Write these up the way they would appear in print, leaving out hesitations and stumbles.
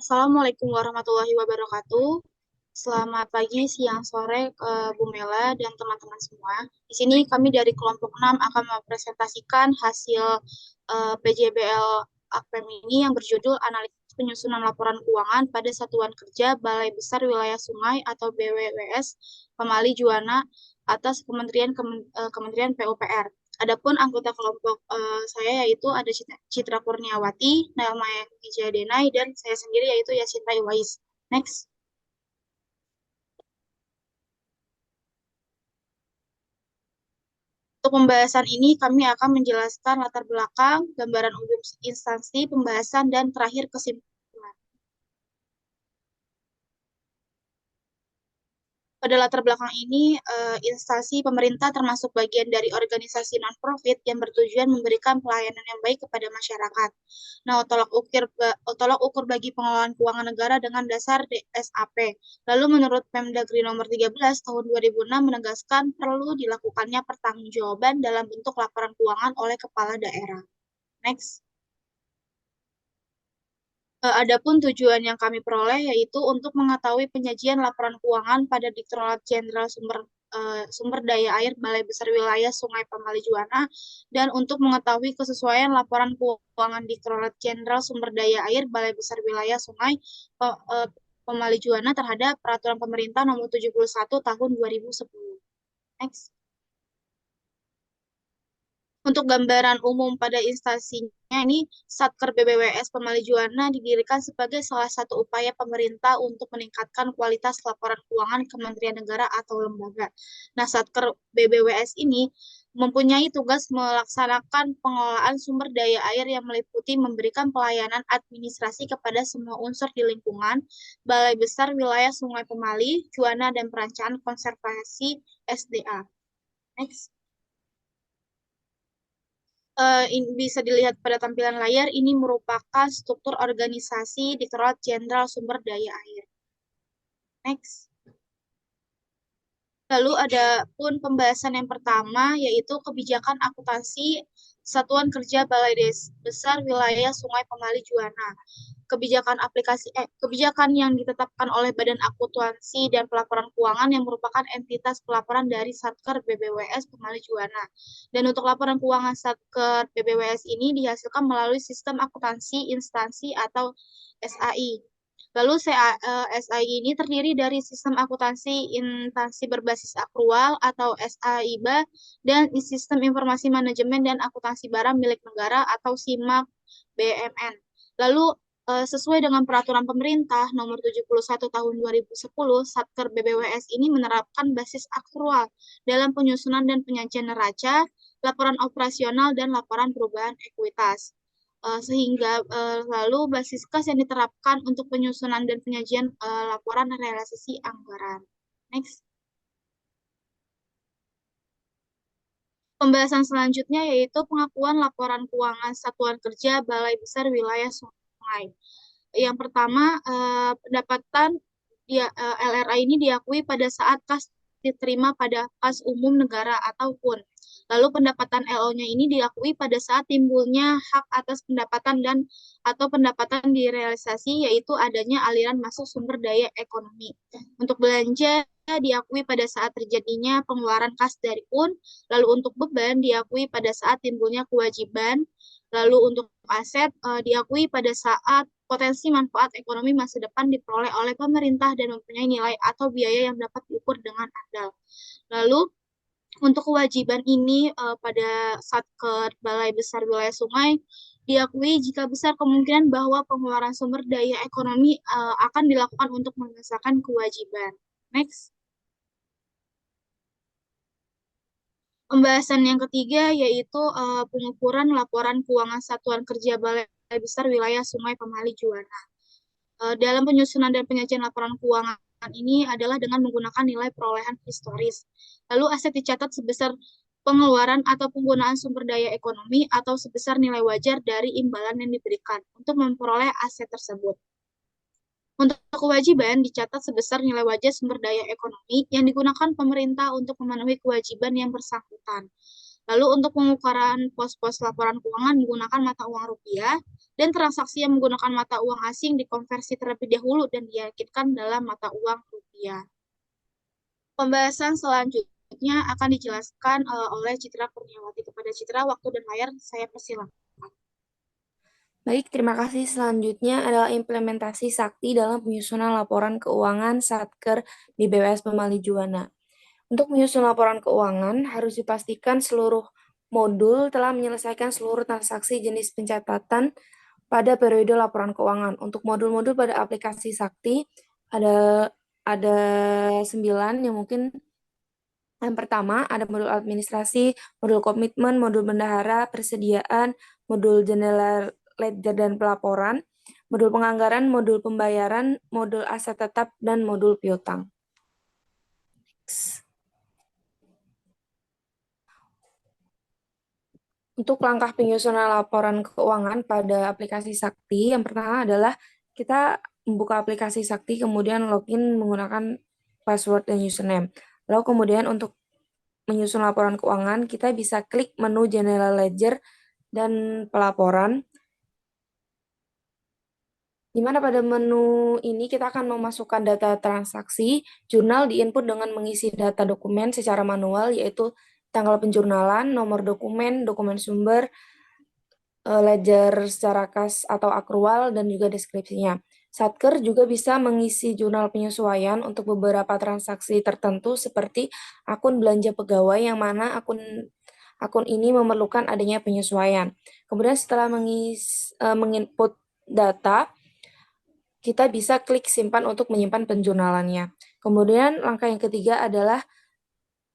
Assalamualaikum warahmatullahi wabarakatuh. Selamat pagi, siang, sore, Bu Mela dan teman-teman semua. Di sini kami dari kelompok 6 akan mempresentasikan hasil PJBL AKPEM ini yang berjudul Analisis Penyusunan Laporan Keuangan pada Satuan Kerja Balai Besar Wilayah Sungai atau BWWS Pemali Juwana atas Kementerian PUPR. Adapun anggota kelompok saya yaitu ada Citra Kurniawati, Nelma Wijaya Denai, dan saya sendiri yaitu Yasinta Iwais. Next. Untuk pembahasan ini, kami akan menjelaskan latar belakang, gambaran umum instansi, pembahasan, dan terakhir kesimpulan. Pada latar belakang ini, instansi pemerintah termasuk bagian dari organisasi non-profit yang bertujuan memberikan pelayanan yang baik kepada masyarakat. Nah, tolak ukur bagi pengelolaan keuangan negara dengan dasar DSAP. Lalu menurut Permendagri nomor 13 tahun 2006 menegaskan perlu dilakukannya pertanggungjawaban dalam bentuk laporan keuangan oleh kepala daerah. Next. Adapun tujuan yang kami peroleh yaitu untuk mengetahui penyajian laporan keuangan pada Direktorat Jenderal Sumber Daya Air Balai Besar Wilayah Sungai Pemali Juwana dan untuk mengetahui kesesuaian laporan keuangan Direktorat Jenderal Sumber Daya Air Balai Besar Wilayah Sungai Pemali Juwana terhadap Peraturan Pemerintah Nomor 71 Tahun 2010. Next. Untuk gambaran umum pada instansinya ini, Satker BBWS Pemali Juwana didirikan sebagai salah satu upaya pemerintah untuk meningkatkan kualitas laporan keuangan Kementerian Negara atau lembaga. Nah, Satker BBWS ini mempunyai tugas melaksanakan pengelolaan sumber daya air yang meliputi memberikan pelayanan administrasi kepada semua unsur di lingkungan, Balai Besar Wilayah Sungai Pemali, Juwana, dan Perancangan Konservasi SDA. Next. Ini bisa dilihat pada tampilan layar, ini merupakan struktur organisasi Direktorat Jenderal Sumber Daya Air. Next. Lalu ada pun pembahasan yang pertama, yaitu kebijakan akuntansi Satuan Kerja Balai Besar Wilayah Sungai Pemali Juwana. Kebijakan yang ditetapkan oleh Badan Akuntansi dan Pelaporan Keuangan yang merupakan entitas pelaporan dari Satker BBWS Pemali Juwana. Dan untuk laporan keuangan Satker BBWS ini dihasilkan melalui sistem akuntansi instansi atau SAI. Lalu SAI ini terdiri dari sistem akuntansi instansi berbasis akrual atau SAIBA dan sistem informasi manajemen dan akuntansi barang milik negara atau SIMAK BMN. Lalu sesuai dengan peraturan pemerintah nomor 71 tahun 2010, Satker BBWS ini menerapkan basis akrual dalam penyusunan dan penyajian neraca, laporan operasional, dan laporan perubahan ekuitas. Sehingga lalu basis kas yang diterapkan untuk penyusunan dan penyajian laporan realisasi anggaran. Next. Pembahasan selanjutnya yaitu pengakuan laporan keuangan Satuan Kerja Balai Besar Wilayah Sungai. Yang pertama, pendapatan LRA ini diakui pada saat kas diterima pada kas umum negara ataupun lalu pendapatan LO-nya ini diakui pada saat timbulnya hak atas pendapatan dan atau pendapatan direalisasi yaitu adanya aliran masuk sumber daya ekonomi. Untuk belanja diakui pada saat terjadinya pengeluaran kas dari PUN, lalu untuk beban diakui pada saat timbulnya kewajiban, lalu untuk aset diakui pada saat potensi manfaat ekonomi masa depan diperoleh oleh pemerintah dan mempunyai nilai atau biaya yang dapat diukur dengan andal. Lalu untuk kewajiban ini pada Satker Balai Besar Wilayah Sungai diakui jika besar kemungkinan bahwa pengeluaran sumber daya ekonomi akan dilakukan untuk menyelesaikan kewajiban. Next. Pembahasan yang ketiga yaitu pengukuran laporan keuangan Satuan Kerja Balai Besar Wilayah Sungai Pemali Juwana. Dalam penyusunan dan penyajian laporan keuangan ini adalah dengan menggunakan nilai perolehan historis. Lalu aset dicatat sebesar pengeluaran atau penggunaan sumber daya ekonomi atau sebesar nilai wajar dari imbalan yang diberikan untuk memperoleh aset tersebut. Untuk kewajiban dicatat sebesar nilai wajar sumber daya ekonomi yang digunakan pemerintah untuk memenuhi kewajiban yang bersangkutan. Lalu untuk pengukuran pos-pos laporan keuangan menggunakan mata uang rupiah dan transaksi yang menggunakan mata uang asing dikonversi terlebih dahulu dan diyakinkan dalam mata uang rupiah. Pembahasan selanjutnya akan dijelaskan oleh Citra Kurniawati. Kepada Citra, waktu dan layar saya persilakan. Baik, terima kasih. Selanjutnya adalah implementasi Sakti dalam penyusunan laporan keuangan Satker di BWS Pemali Juwana. Untuk menyusun laporan keuangan, harus dipastikan seluruh modul telah menyelesaikan seluruh transaksi jenis pencatatan pada periode laporan keuangan. Untuk modul-modul pada aplikasi Sakti, ada ada 9 yang mungkin. Yang pertama, ada modul administrasi, modul komitmen, modul bendahara, persediaan, modul jendela ledger dan pelaporan, modul penganggaran, modul pembayaran, modul aset tetap, dan modul piutang. Untuk langkah penyusunan laporan keuangan pada aplikasi Sakti, yang pertama adalah kita membuka aplikasi Sakti, kemudian login menggunakan password dan username. Lalu kemudian untuk menyusun laporan keuangan, kita bisa klik menu jendela ledger dan pelaporan, di mana pada menu ini kita akan memasukkan data transaksi. Jurnal diinput dengan mengisi data dokumen secara manual, yaitu tanggal penjurnalan, nomor dokumen, dokumen sumber, ledger secara kas atau akrual, dan juga deskripsinya. Satker juga bisa mengisi jurnal penyesuaian untuk beberapa transaksi tertentu seperti akun belanja pegawai yang mana akun ini memerlukan adanya penyesuaian. Kemudian setelah menginput data, kita bisa klik simpan untuk menyimpan penjurnalannya. Kemudian langkah yang ketiga adalah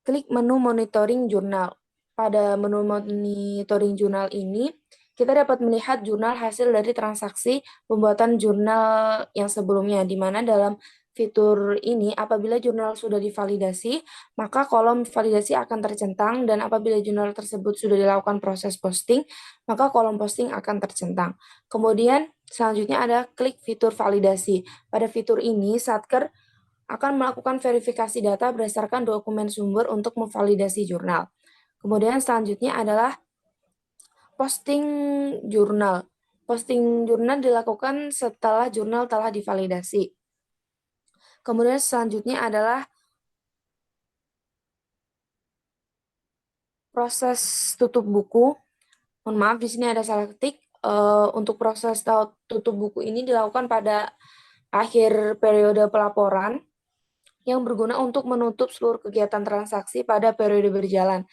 klik menu monitoring jurnal. Pada menu monitoring jurnal ini, kita dapat melihat jurnal hasil dari transaksi pembuatan jurnal yang sebelumnya, di mana dalam fitur ini, apabila jurnal sudah divalidasi, maka kolom validasi akan tercentang, dan apabila jurnal tersebut sudah dilakukan proses posting, maka kolom posting akan tercentang. Kemudian, selanjutnya ada klik fitur validasi. Pada fitur ini, Satker akan melakukan verifikasi data berdasarkan dokumen sumber untuk memvalidasi jurnal. Kemudian selanjutnya adalah posting jurnal. Posting jurnal dilakukan setelah jurnal telah divalidasi. Kemudian selanjutnya adalah proses tutup buku. Mohon maaf, di sini ada salah ketik. Untuk proses tutup buku ini dilakukan pada akhir periode pelaporan yang berguna untuk menutup seluruh kegiatan transaksi pada periode berjalan.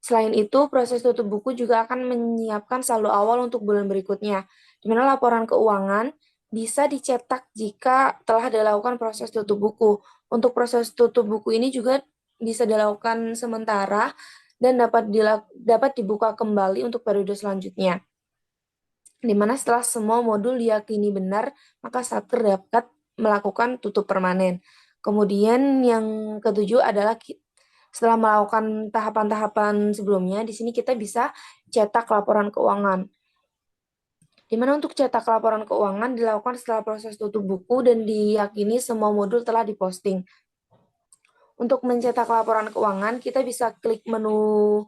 Selain itu, proses tutup buku juga akan menyiapkan saldo awal untuk bulan berikutnya, di mana laporan keuangan bisa dicetak jika telah dilakukan proses tutup buku. Untuk proses tutup buku ini juga bisa dilakukan sementara dan dapat dibuka kembali untuk periode selanjutnya, di mana setelah semua modul diyakini benar, maka Satker dapat melakukan tutup permanen. Kemudian yang ketujuh adalah setelah melakukan tahapan-tahapan sebelumnya, di sini kita bisa cetak laporan keuangan. Di mana untuk cetak laporan keuangan dilakukan setelah proses tutup buku dan diyakini semua modul telah diposting. Untuk mencetak laporan keuangan, kita bisa klik menu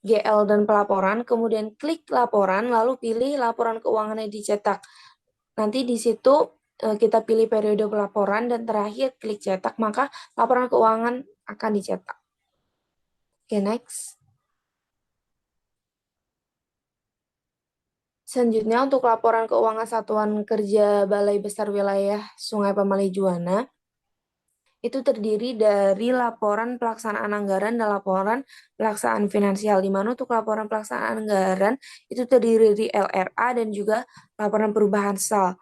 GL dan pelaporan, kemudian klik laporan, lalu pilih laporan keuangan yang dicetak. Nanti di situ kita pilih periode pelaporan dan terakhir klik cetak, maka laporan keuangan akan dicetak. Oke, next. Selanjutnya untuk laporan keuangan Satuan Kerja Balai Besar Wilayah Sungai Pemali Juwana, itu terdiri dari laporan pelaksanaan anggaran dan laporan pelaksanaan finansial, di mana untuk laporan pelaksanaan anggaran itu terdiri dari LRA dan juga laporan perubahan SAL.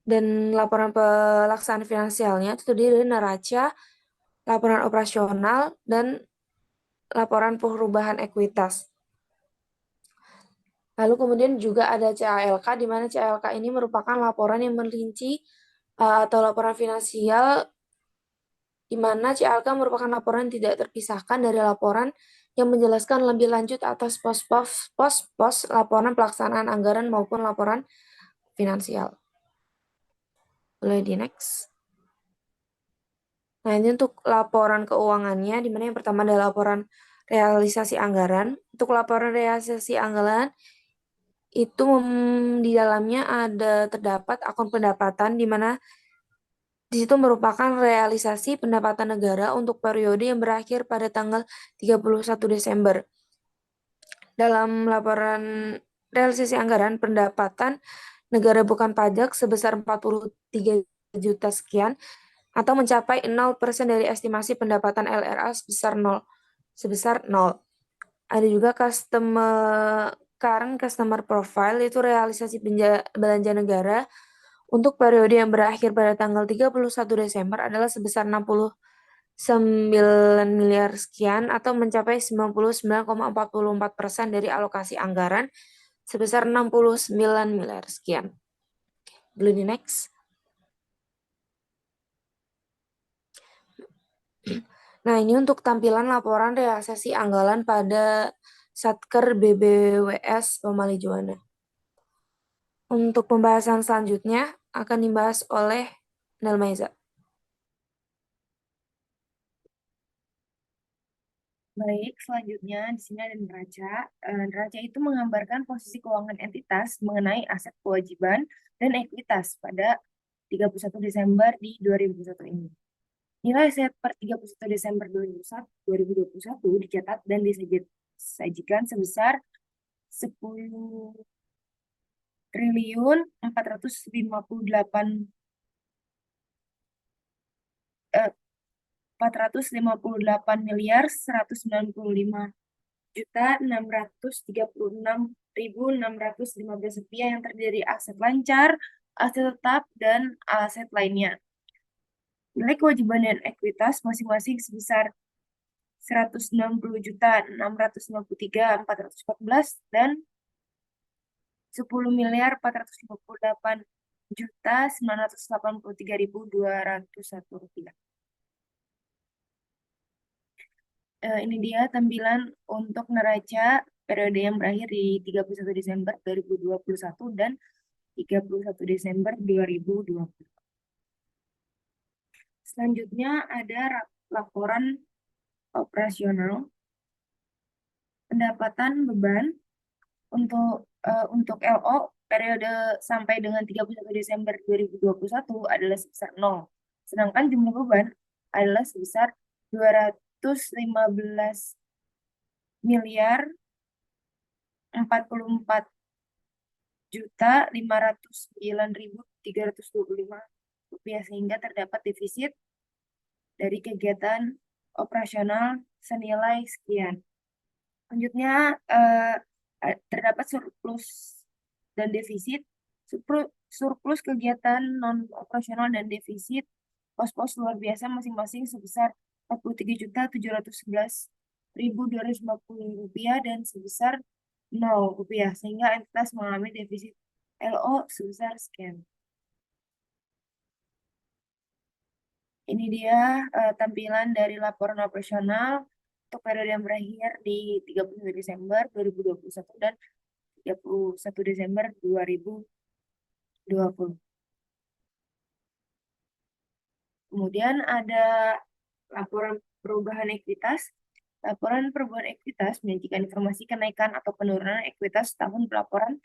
Dan laporan pelaksanaan finansialnya itu terdiri dari neraca, laporan operasional, dan laporan perubahan ekuitas. Lalu kemudian juga ada CALK, di mana CALK ini merupakan laporan yang merinci atau laporan finansial, di mana CALK merupakan laporan yang tidak terpisahkan dari laporan yang menjelaskan lebih lanjut atas pos-pos laporan pelaksanaan anggaran maupun laporan finansial. Boleh di next. Nah, ini untuk laporan keuangannya, di mana yang pertama adalah laporan realisasi anggaran. Untuk laporan realisasi anggaran itu di dalamnya terdapat akun pendapatan di mana di situ merupakan realisasi pendapatan negara untuk periode yang berakhir pada tanggal 31 Desember. Dalam laporan realisasi anggaran pendapatan negara bukan pajak sebesar 43 juta sekian atau mencapai 0% dari estimasi pendapatan LRA sebesar 0. Ada juga current customer profile, itu realisasi belanja negara untuk periode yang berakhir pada tanggal 31 Desember adalah sebesar 69 miliar sekian atau mencapai 99,44% dari alokasi anggaran sebesar 69 miliar sekian. Boleh di next. Nah, ini untuk tampilan laporan realisasi anggaran pada Satker BBWS Pemali Juwana. Untuk pembahasan selanjutnya akan dibahas oleh Nelmaiza. Baik, selanjutnya di sini ada neraca. Neraca itu menggambarkan posisi keuangan entitas mengenai aset kewajiban dan ekuitas pada 31 Desember di 2021 ini. Nilai aset per 31 Desember 2021 dicatat dan disajikan sebesar 10 triliun 458 miliar 195.636.615 rupiah yang terdiri aset lancar, aset tetap, dan aset lainnya. Nilai kewajiban dan ekuitas masing-masing sebesar 160.653.414 dan 10.458.983.201 rupiah. Ini dia tampilan untuk neraca periode yang berakhir di 31 Desember 2021 dan 31 Desember 2020. Selanjutnya ada laporan operasional pendapatan beban untuk LO periode sampai dengan 31 Desember 2021 adalah sebesar 0. Sedangkan jumlah beban adalah sebesar 215 miliar 44.509.325 rupiah sehingga terdapat defisit dari kegiatan operasional senilai sekian. Selanjutnya terdapat surplus dan defisit. Surplus kegiatan non operasional dan defisit pos-pos luar biasa masing-masing sebesar 43.711.250 rupiah dan sebesar 0 rupiah sehingga entitas mengalami defisit LO sebesar sekian. Ini dia tampilan dari laporan operasional untuk periode yang berakhir di 31 Desember 2021 dan 31 Desember 2020. Kemudian ada laporan perubahan ekuitas. Laporan perubahan ekuitas menyajikan informasi kenaikan atau penurunan ekuitas tahun pelaporan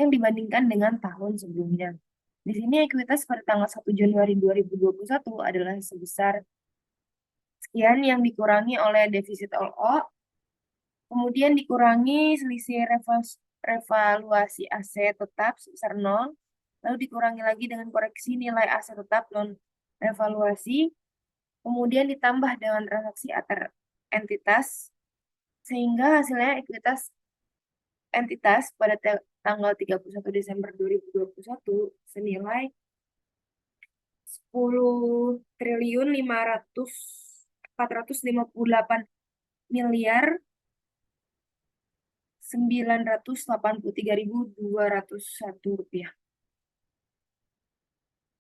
yang dibandingkan dengan tahun sebelumnya. Di sini ekuitas pada tanggal 1 Januari 2021 adalah sebesar sekian yang dikurangi oleh defisit LO, kemudian dikurangi selisih revaluasi aset tetap sebesar 0, lalu dikurangi lagi dengan koreksi nilai aset tetap non revaluasi, kemudian ditambah dengan transaksi antar entitas, sehingga hasilnya ekuitas entitas pada tanggal 31 Desember 2021 senilai 10.483.983.201 rupiah.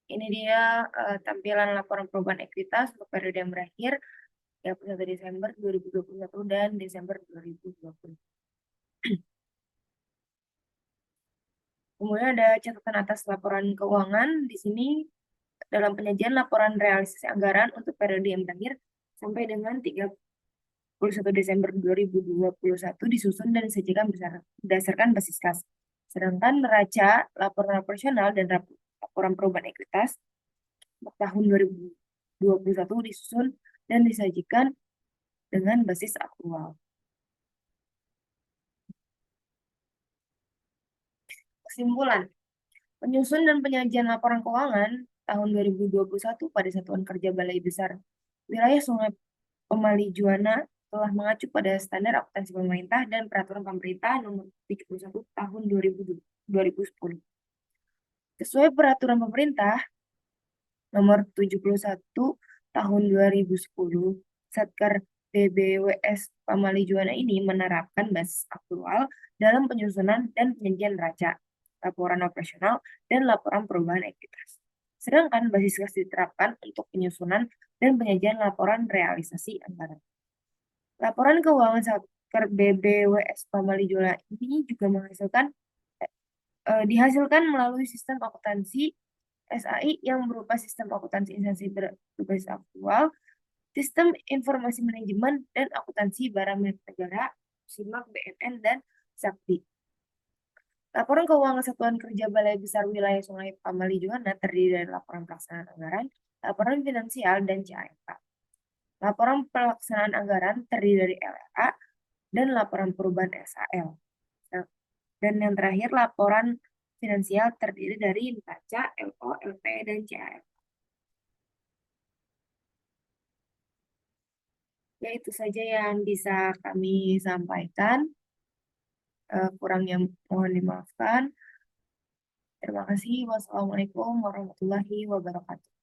Ini dia tampilan laporan perubahan ekuitas untuk periode yang berakhir 31 Desember 2021 dan Desember 2020. Kemudian ada catatan atas laporan keuangan. Di sini dalam penyajian laporan realisasi anggaran untuk periode yang berakhir sampai dengan 31 Desember 2021 disusun dan disajikan berdasarkan basis kas. Sedangkan neraca, laporan operasional, dan laporan perubahan ekuitas tahun 2021 disusun dan disajikan dengan basis aktual. Kesimpulan, penyusun dan penyajian laporan keuangan tahun 2021 pada Satuan Kerja Balai Besar Wilayah Sungai Pemali Juwana telah mengacu pada standar akuntansi pemerintah dan peraturan pemerintah nomor 71 tahun 2010. Sesuai peraturan pemerintah nomor 71 tahun 2010, Satker BBWS Pamali Juwana ini menerapkan basis aktual dalam penyusunan dan penyajian neraca, laporan operasional, dan laporan perubahan ekuitas. Sedangkan basis kas diterapkan untuk penyusunan dan penyajian laporan realisasi anggaran. Laporan keuangan Satker BBWS Pamali Juwana ini juga dihasilkan melalui sistem akuntansi SAI yang berupa sistem akuntansi instansi berbasis aktual, sistem informasi manajemen dan akuntansi barang milik negara, SIMAK, BMN, dan Sakti. Laporan keuangan Satuan Kerja Balai Besar Wilayah Sungai Pamali Juwana terdiri dari laporan pelaksanaan anggaran, laporan finansial, dan CAMK. Laporan pelaksanaan anggaran terdiri dari LRA dan laporan perubahan SAL. Dan yang terakhir, laporan finansial terdiri dari neraca, LO, LP, dan CAMK. Ya, itu saja yang bisa kami sampaikan. Kurangnya mohon dimaafkan. Terima kasih. Wassalamualaikum warahmatullahi wabarakatuh.